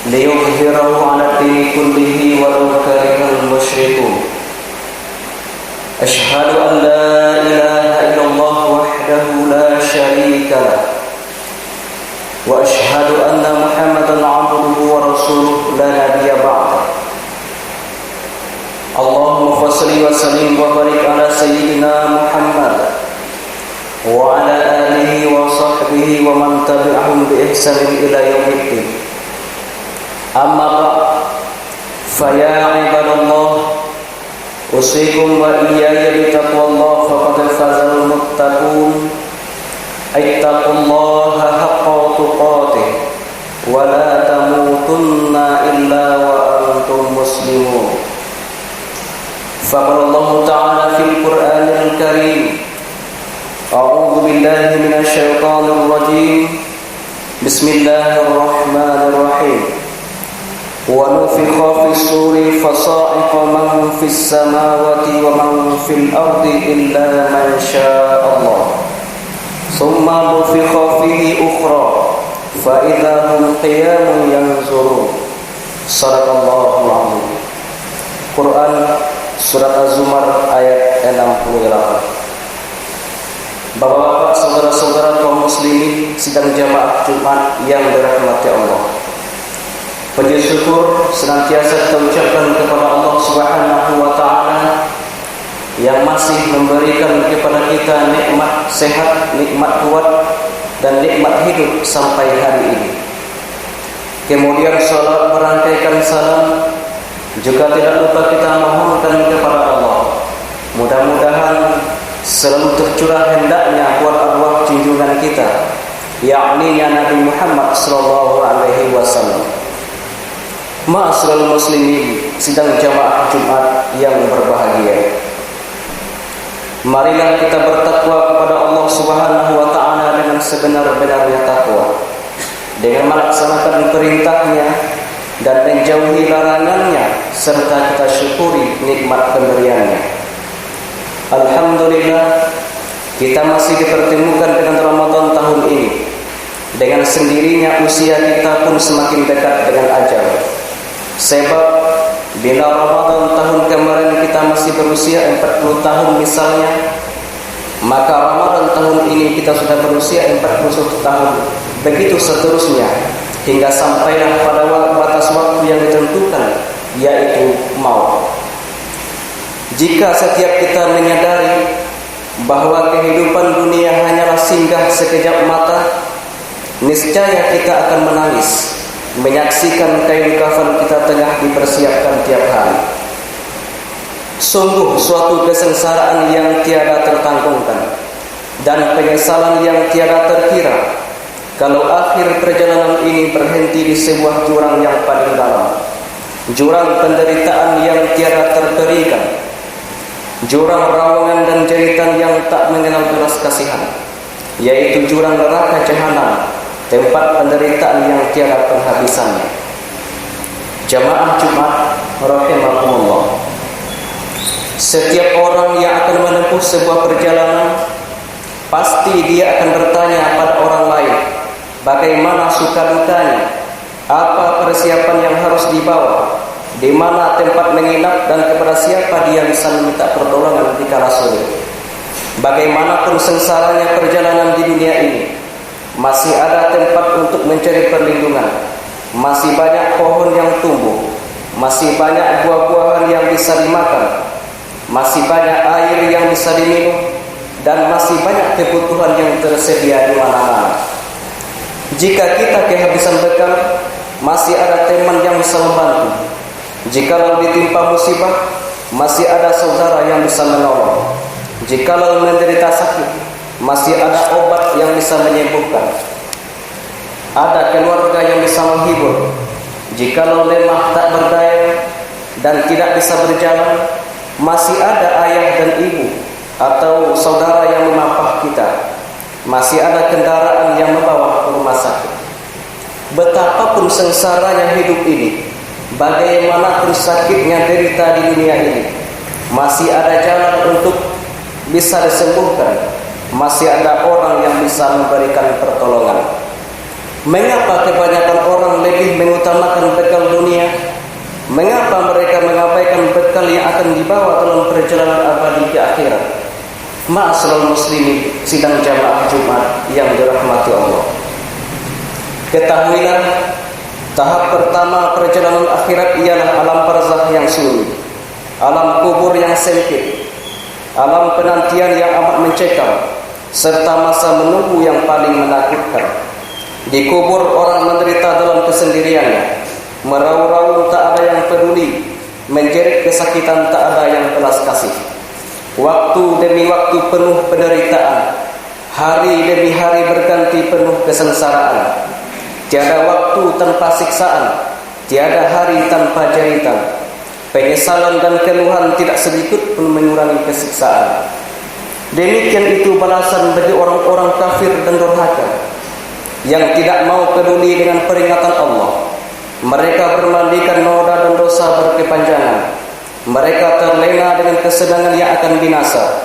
ليظهره على الدين كله ولو كره المشركون أشهد أن لا إله إلا الله وحده لا شريك له وأشهد أن محمدا عبده ورسوله لا نبي بعده اللهم صل وسلم وبارك على سيدنا محمد وعلى آله وصحبه ومن تبعهم بإحسان إلى يوم الدين أما بعد فيا عباد الله أوصيكم وإياي بتقوى الله فقد فاز المتقون اتقوا الله حق تقاته ولا تموتن إلا وأنتم مسلمون فقال الله تعالى في القرآن الكريم أعوذ بالله من الشيطان الرجيم بسم الله الرحمن الرحيم ونفخ في الصور فصائق من في السماوات ومن في الأرض إلا من شاء الله ثم نفخ فيه أخرى فإذا هم قيام ينظرون صدق الله العظيم. Quran Surat Az-Zumar ayat 68. Bapak-bapak, saudara-saudara kaum muslimin sidang jamaah Jumat yang dirahmati Allah, puji syukur senantiasa kita ucapkan kepada Allah Subhanahu wa Ta'ala yang masih memberikan kepada kita nikmat sehat, nikmat kuat, dan nikmat hidup sampai hari ini. Kemudian salat merangkaikan salam juga tidak lupa kita mohonkan kepada Allah, mudah-mudahan selalu tercurah hendaknya buat arwah junjungan kita, yakni Nabi Muhammad sallallahu alaihi wasallam. Ma'asyiral muslimin sidang jamaah Jumat yang berbahagia, marilah kita bertakwa kepada Allah Subhanahu wa Ta'ala dengan sebenar-benarnya takwa, dengan melaksanakan perintahnya dan menjauhi larangannya, serta kita syukuri nikmat pemberiannya. Alhamdulillah, kita masih dipertemukan dengan Ramadan tahun ini. Dengan sendirinya usia kita pun semakin dekat dengan ajal. Sebab bila Ramadan tahun kemarin kita masih berusia 40 tahun misalnya, maka Ramadan tahun ini kita sudah berusia 41 tahun. Begitu seterusnya hingga sampailah pada batas waktu yang ditentukan, yaitu maut. Jika setiap kita menyadari bahwa kehidupan dunia hanyalah singgah sekejap mata, niscaya kita akan menangis menyaksikan kain kafan kita tengah dipersiapkan tiap hari. Sungguh suatu kesengsaraan yang tiada tertanggungan dan penyesalan yang tiada terkira kalau akhir perjalanan ini berhenti di sebuah jurang yang paling dalam, jurang penderitaan yang tiada terterikan, jurang rawangan dan jeritan yang tak mengenal belas kasihan, yaitu jurang neraka jahanam, tempat penderitaan yang tiada penghabisannya. Jamaah Jumat rahimakumullah, setiap orang yang akan menempuh sebuah perjalanan pasti dia akan bertanya pada orang lain bagaimana suka dukanya, apa persiapan yang harus dibawa, di mana tempat menginap, dan kepada siapa dia bisa meminta pertolongan di kala sulit. Bagaimanapun sengsaranya perjalanan di dunia ini, masih ada tempat untuk mencari perlindungan, masih banyak pohon yang tumbuh, masih banyak buah-buahan yang bisa dimakan, masih banyak air yang bisa diminum, dan masih banyak kebutuhan yang tersedia di mana-mana. Jika kita kehabisan bekal, masih ada teman yang bisa membantu. Jikalau ditimpa musibah, masih ada saudara yang bisa menolong. Jikalau menderita sakit, masih ada obat yang bisa menyembuhkan. Ada keluarga yang bisa menghibur. Jikalau lemah tak berdaya dan tidak bisa berjalan, masih ada ayah dan ibu atau saudara yang memapah kita. Masih ada kendaraan yang membawa ke rumah sakit. Betapapun sengsaranya hidup ini, bagaimanapun sakitnya derita di dunia ini, masih ada jalan untuk bisa disembuhkan. Masih ada orang yang bisa memberikan pertolongan. Mengapa kebanyakan orang lebih mengutamakan bekal dunia? Mengapa mereka mengabaikan bekal yang akan dibawa dalam perjalanan abadi ke akhirat? Ma'asyiral muslimin sidang jamaah Jumat yang dirahmati Allah. Ketahuilah, tahap pertama perjalanan akhirat ialah alam barzakh yang sunyi, alam kubur yang sempit, alam penantian yang amat mencekam, serta masa menunggu yang paling menakutkan. Di kubur orang menderita dalam kesendiriannya, meraung-raung tak ada yang peduli, menjerit kesakitan tak ada yang belas kasih. Waktu demi waktu penuh penderitaan, hari demi hari berganti penuh kesengsaraan. Tiada waktu tanpa siksaan, tiada hari tanpa jeritan. Penyesalan dan keluhan tidak sedikit pun mengurangi kesiksaan. Demikian itu balasan bagi orang-orang kafir dan durhaka yang tidak mau peduli dengan peringatan Allah. Mereka bermandikan noda dan dosa berkepanjangan. Mereka terlena dengan kesenangan yang akan binasa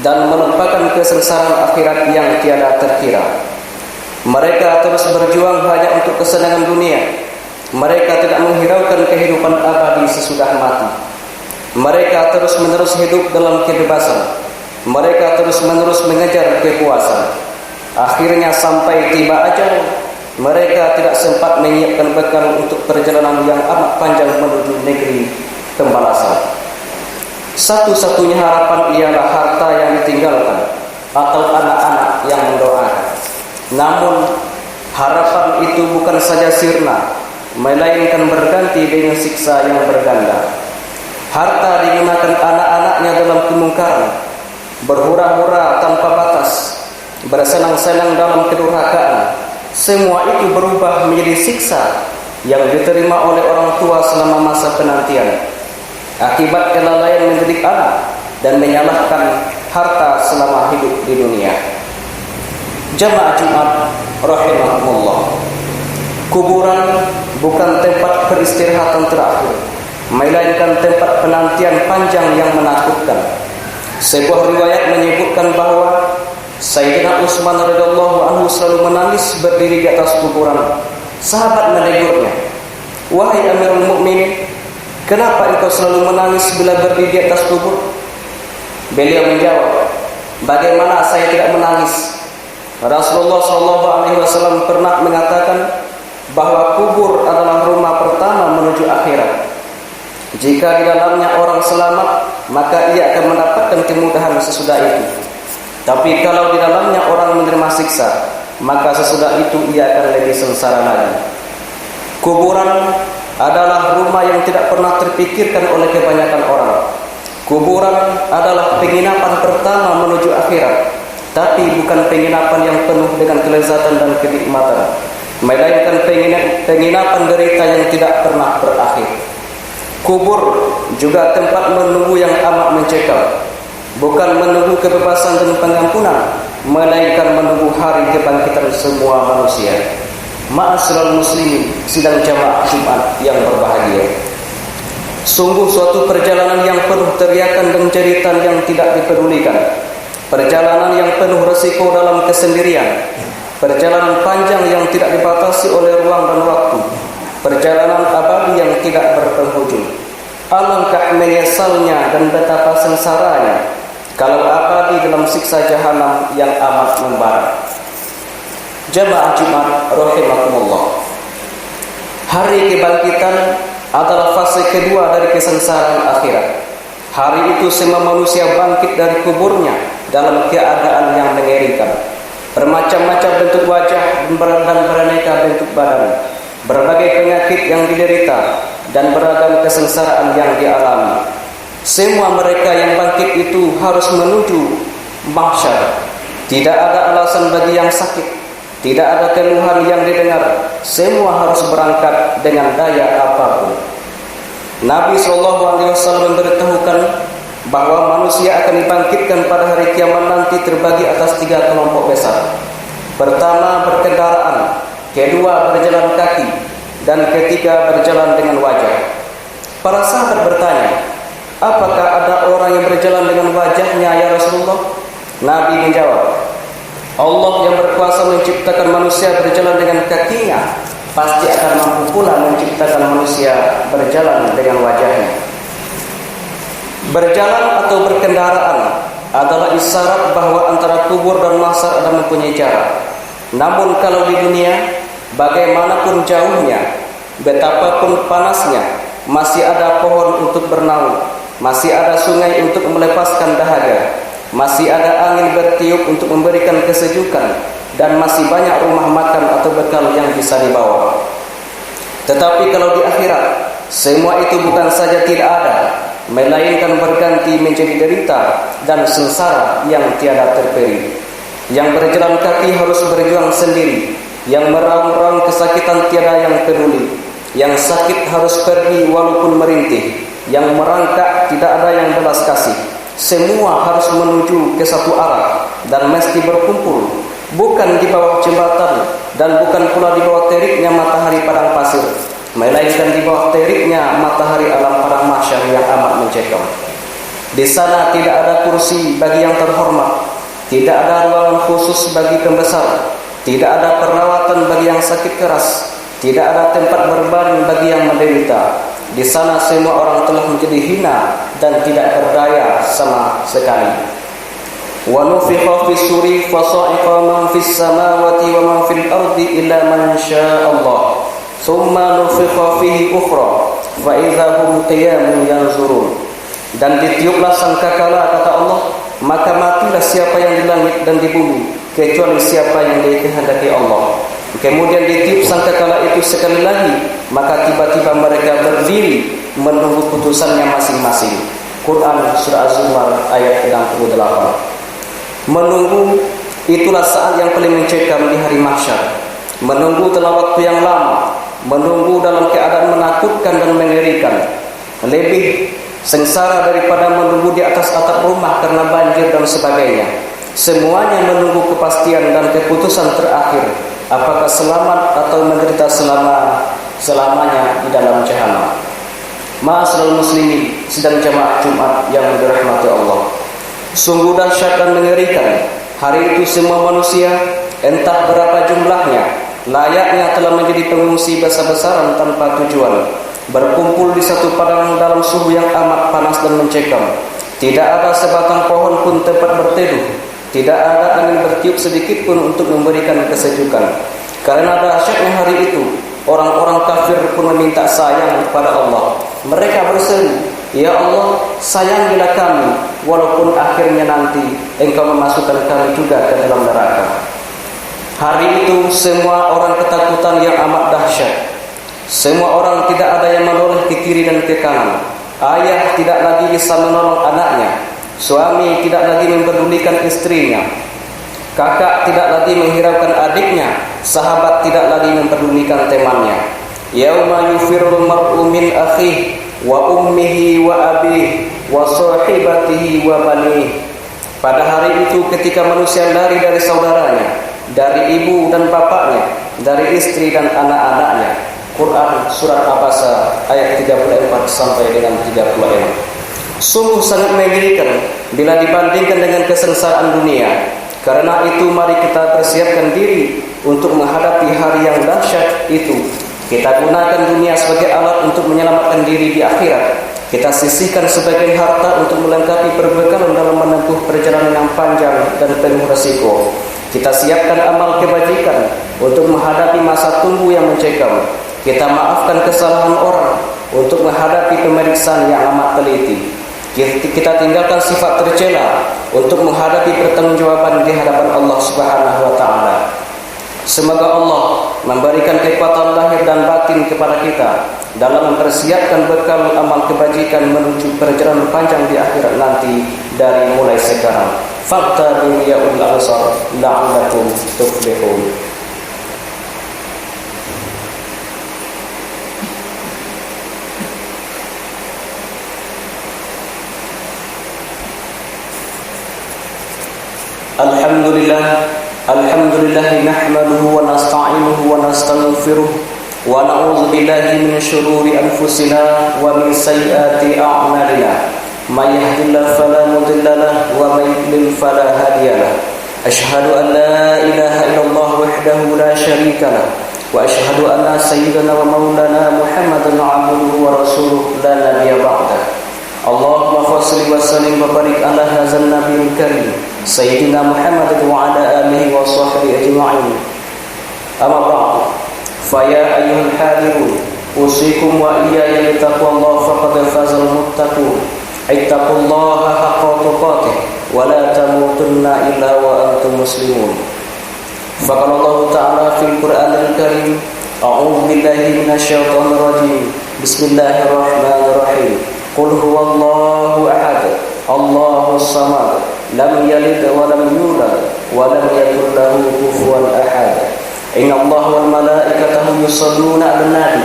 dan melupakan kesengsaraan akhirat yang tiada terkira. Mereka terus berjuang hanya untuk kesenangan dunia. Mereka tidak menghiraukan kehidupan abadi sesudah mati. Mereka terus-menerus hidup dalam kebebasan. Mereka terus-menerus mengejar kepuasan. Akhirnya sampai tiba ajal, mereka tidak sempat menyiapkan bekal untuk perjalanan yang amat panjang menuju negeri pembalasan. Satu-satunya harapan ialah harta yang ditinggalkan atau anak-anak yang mendoakan. Namun harapan itu bukan saja sirna, melainkan berganti dengan siksa yang berganda. Harta digunakan anak-anaknya dalam kemungkaran, berhura-hura tanpa batas, bersenang-senang dalam kedurhakaan. Semua itu berubah menjadi siksa yang diterima oleh orang tua selama masa penantian, akibat kelalaian mendidik anak dan menyalahkan harta selama hidup di dunia. Jamaah Jumat rahimakumullah, kuburan bukan tempat peristirahatan terakhir, melainkan tempat penantian panjang yang menakutkan. Sebuah riwayat menyebutkan bahwa Sayyidina Utsman radhiyallahu anhu selalu menangis berdiri di atas kuburan. Sahabat menegurnya, "Wahai Amirul Mukminin, kenapa engkau selalu menangis bila berdiri di atas kubur?" Beliau menjawab, "Bagaimana saya tidak menangis? Rasulullah SAW pernah mengatakan bahwa kubur adalah rumah pertama menuju akhirat. Jika di dalamnya orang selamat, maka ia akan mendapatkan kemudahan sesudah itu. Tapi kalau di dalamnya orang menerima siksa, maka sesudah itu ia akan lebih sengsara lagi." Kuburan adalah rumah yang tidak pernah terpikirkan oleh kebanyakan orang. Kuburan adalah penginapan pertama menuju akhirat, tapi bukan penginapan yang penuh dengan kelezatan dan kenikmatan, melainkan penginapan derita yang tidak pernah berakhir. Kubur juga tempat menunggu yang amat mencekam, bukan menunggu kebebasan dan pengampunan, melainkan menunggu hari kebangkitan semua manusia. Ma'asyiral muslimin sidang jamaah Jumat yang berbahagia, sungguh suatu perjalanan yang penuh teriakan dan jeritan yang tidak dipedulikan. Perjalanan yang penuh resiko dalam kesendirian. Perjalanan panjang yang tidak dibatasi oleh ruang dan waktu. Perjalanan abadi yang tidak berpenghujung. Alangkah menyesalnya dan betapa sengsaranya kalau abadi dalam siksa jahanam yang amat membara. Jamaah Jumat rahimakumullah, hari kebangkitan adalah fase kedua dari kesengsaraan akhirat. Hari itu semua manusia bangkit dari kuburnya dalam keadaan yang mengerikan. Bermacam-macam bentuk wajah dan beraneka bentuk badan, berbagai penyakit yang diderita dan beragam kesengsaraan yang dialami. Semua mereka yang bangkit itu harus menuju mahsyar. Tidak ada alasan bagi yang sakit, tidak ada keluhan yang didengar. Semua harus berangkat dengan daya apapun. Nabi SAW memberitahukan bahwa manusia akan dibangkitkan pada hari kiamat nanti terbagi atas 3 kelompok besar. Pertama berkendaraan, kedua berjalan kaki, dan ketiga berjalan dengan wajah. Para sahabat bertanya, "Apakah ada orang yang berjalan dengan wajahnya ya Rasulullah?" Nabi menjawab, "Allah yang berkuasa menciptakan manusia berjalan dengan kakinya, pasti akan mampu pula menciptakan manusia berjalan dengan wajahnya. Berjalan atau berkendaraan adalah isyarat bahwa antara kubur dan mahsyar ada mempunyai jarak. Namun kalau di dunia, bagaimanapun jauhnya, betapapun panasnya, masih ada pohon untuk bernaung, masih ada sungai untuk melepaskan dahaga, masih ada angin bertiup untuk memberikan kesejukan, dan masih banyak rumah makan atau bekal yang bisa dibawa. Tetapi kalau di akhirat, semua itu bukan saja tidak ada, melainkan berganti menjadi derita dan sengsara yang tiada terperi. Yang berjalan kaki harus berjuang sendiri, yang meraung-raung kesakitan tiada yang peduli, yang sakit harus pergi walaupun merintih, yang merangkak tidak ada yang belas kasih. Semua harus menuju ke satu arah dan mesti berkumpul, bukan di bawah jembatan dan bukan pula di bawah teriknya matahari padang pasir, melainkan di bawah teriknya matahari alam padang mahsyar yang amat mencekam. Di sana tidak ada kursi bagi yang terhormat, tidak ada ruangan khusus bagi pembesar, tidak ada perawatan bagi yang sakit keras, tidak ada tempat berbaring bagi yang menderita. Di sana semua orang telah menjadi hina dan tidak berdaya sama sekali. Wa nufikha fis suri fa sa'iqa man fis samawati wa man fil ardi illa man syaa Allah. Tsumma nufikha fihi ukhra fa idza hum qiyamun yanzurun. Dan ditiuplah sangkakala, kata Allah, maka matilah siapa yang di langit dan di bumi kecuali siapa yang dikehendaki Allah. Kemudian ditiup sangkakala itu sekali lagi, maka tiba-tiba mereka berdiri menunggu putusannya masing-masing. Quran surah Az-Zumar ayat 68. Menunggu itulah saat yang paling mencekam di hari mahsyar. Menunggu dalam waktu yang lama, menunggu dalam keadaan menakutkan dan mengerikan, lebih sengsara daripada menunggu di atas atap rumah karena banjir dan sebagainya. Semuanya menunggu kepastian dan keputusan terakhir, apakah selamat atau menderita selamanya di dalam jahanam. Ma'asyiral muslimin sidang jamaah Jumat yang dirahmati Allah, sungguh dahsyat dan mengerikan hari itu. Semua manusia, entah berapa jumlahnya, layaknya telah menjadi pengungsi besar-besaran tanpa tujuan, berkumpul di satu padang dalam suhu yang amat panas dan mencekam. Tidak ada sebatang pohon pun tempat berteduh, tidak ada angin bertiup sedikit pun untuk memberikan kesejukan. Karena dahsyatnya hari itu, orang-orang kafir pun meminta sayang kepada Allah. Mereka berseru, "Ya Allah, sayangilah kami, walaupun akhirnya nanti Engkau memasukkan kami juga ke dalam neraka." Hari itu semua orang ketakutan yang amat dahsyat. Semua orang tidak ada yang menoleh ke kiri dan ke kanan. Ayah tidak lagi bisa menolong anaknya, suami tidak lagi mempedulikan istrinya, kakak tidak lagi menghiraukan adiknya, sahabat tidak lagi mempedulikan temannya. Yauma yufirul mar'u min akhihi wa ummihi wa abihi wa sahibatihi wa banihi. Pada hari itu ketika manusia lari dari saudaranya, dari ibu dan bapaknya, dari istri dan anak-anaknya. Quran surat Abasa ayat 34 sampai dengan 36. Sungguh sangat mengerikan bila dibandingkan dengan kesengsaraan dunia. Karena itu mari kita persiapkan diri untuk menghadapi hari yang dahsyat itu. Kita gunakan dunia sebagai alat untuk menyelamatkan diri di akhirat. Kita sisihkan sebagian harta untuk melengkapi perbekalan dalam menempuh perjalanan yang panjang dan penuh resiko. Kita siapkan amal kebajikan untuk menghadapi masa tunggu yang mencekam. Kita maafkan kesalahan orang untuk menghadapi pemeriksaan yang amat teliti. Kita tinggalkan sifat tercela untuk menghadapi pertanggungjawaban di hadapan Allah Subhanahu wa taala. Semoga Allah memberikan kekuatan lahir dan batin kepada kita dalam mempersiapkan bekal amal kebajikan menuju perjalanan panjang di akhirat nanti dari mulai sekarang. Fattabi'u ya ulul absar la'allakum tuflihun. Alhamdulillah nahmaduhu wa nasta'inuhu wa nastaghfiruh wa na'udzu billahi min shururi anfusina wa min sayyiati a'malina. May yahdihillahu fala mudilla lahu wa may yudlil fala hadiya lahu. Asyhadu an la ilaha illallah wahdahu la syarika lahu وأشهد أن سيدنا ومولانا محمدا عبده ورسوله لا نبي بعده. اللهم صل وسلم وبارك على هذا النبي الكريم سيدنا محمد وعلى آله وصحبه أجمعين. أما بعد، فيا أيها الحاضرون، أوصيكم وإياي بتقوى الله فقد فاز المتقون. اتقوا الله حق تقاته ولا تموتن إلا وأنتم مسلمون. فقال الله تعالى في القرآن الكريم: أعوذ بالله من الشيطان الرجيم. بسم الله الرحمن الرحيم. قل هو الله أحد الله الصمد لم يلد ولم يولد ولم يكن له كفوا أحد. إن الله والملائكة يصلون على النبي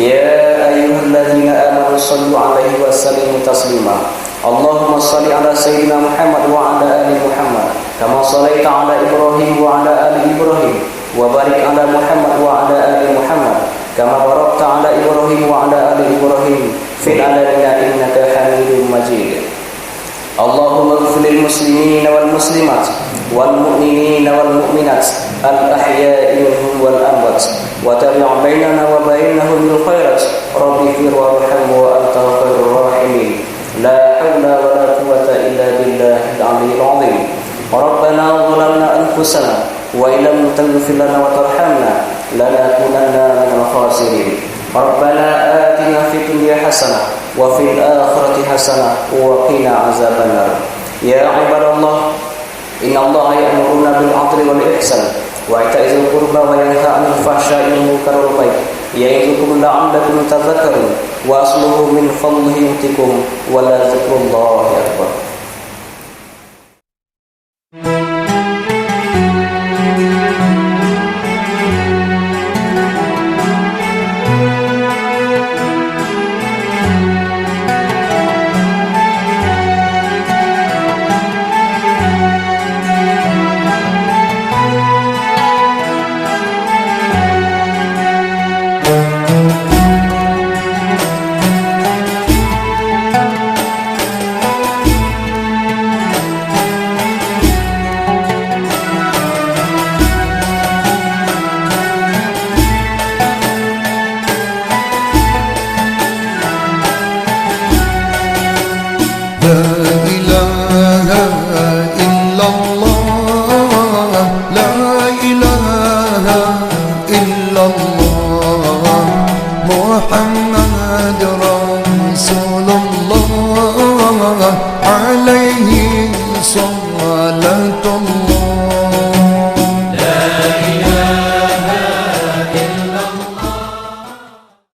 يا أيها الذين آمنوا صلوا عليه وسلموا تسليما. اللهم صل على سيدنا محمد وعلى آل محمد كما صليت على إبراهيم وعلى آل إبراهيم، وبارك على محمد وعلى آل محمد كما باركت على إبراهيم وعلى آل إبراهيم في العالمين إنك حميد مجيد. اللهم اغفر للمسلمين والمسلمات والمؤمنين والمؤمنات الأحياء منهم والأموات، وتابع بيننا وبينهم بالخيرات. رب اغفر وارحم وأنت خير الراحمين. لا حول ولا قوة إلا بالله العلي العظيم. ربنا ظلمنا أنفسنا وإن لم تغفر لنا وترحمنا لنكونن من الخاسرين. ربنا آتنا في الدنيا حسنة وفي الآخرة حسنة وقنا عذاب النار. يا عباد الله، إن الله يأمرنا بالعدل والإحسان وإيتاء ذي القربى وينهى عن الفحشاء والمنكر والبغي يعظكم لعلكم تذكرون. وأصله من فضله يؤتكم ولذكر الله أكبر. محمد رسول الله عليه صلاة